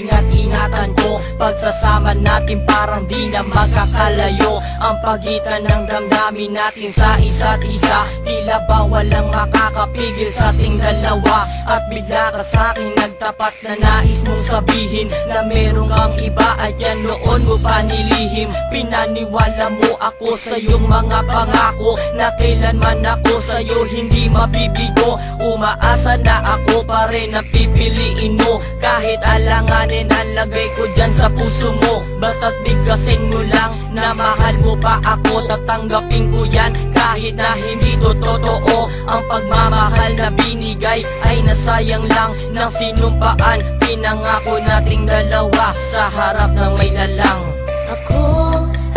ingat-ingatan ko. Pagsasama natin parang di na magkakalayo ang pagitan ng damdamin natin sa isa't isa. Tila ba walang makakapigil sa ating dalawa. At bigla ka sa'kin nagtapat na nais mong sabihin na meron kang iba at yan noon mo pa nilihim. Pinaniwala mo ako sa iyong mga pangako na kailanman ako sa'yo hindi mabibigo. Umaasa na ako pa rin na pipiliin mo kahit alanganin ang lagay ko dyan sa puso mo. Basta't bigkasin mo lang na mahal mo pa ako, tatanggapin ko yan kahit na hindi to totoo. Ang pagmamahal na binigay ay nasayang lang ng sinumpaan. Pinangako nating dalawa sa harap ng may lalang. Ako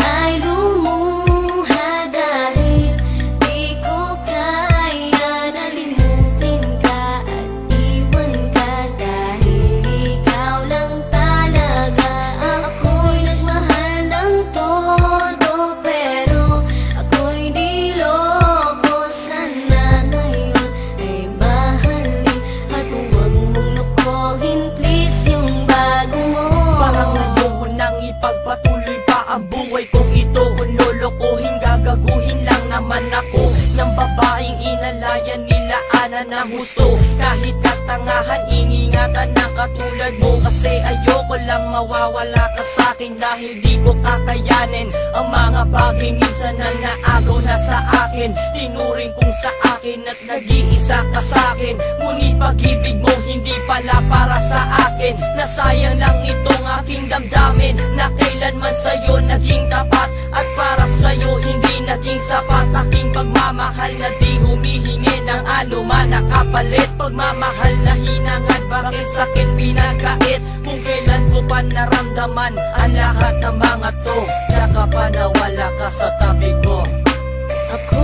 ay lumuha dahil di ko kaya na limutin ka at iwan ka, dahil ikaw lang talaga. Ako'y nagmahal ng todo pero ako'y niloko. Sana ngayon ay mahalin at huwag mong nakuhin please yung bago mo. Parang ayoko nang ipagpatuloy pa ang buhay kong ito. Kung lolokohin, gagaguhin lang naman ako ng babaeng inalayan nila ana ng gusto. Kahit katangahan, iningatan na katulad mo. Kasi ayoko lang mawawala ka sa'kin dahil di ko kakayanin ang mga bagay minsan na naagaw na sa akin. Tinuring kong sa akin at nag-iisa ka sa'kin. Ngunit pag-ibig mo hindi pala para sa akin. Nasayang lang itong aking damdamin na kailanman sa'yo naging tapat. At para sa'yo hindi naging sapat aking pagmamahal na di humihingi ng anuman na kapalit. Pagmamahal na hinangad, bakit sa'kin pinagkait? Kung kailan ko pa naramdaman ang lahat ng mga to, tsaka pa nawala ka sa tabi ko. Ako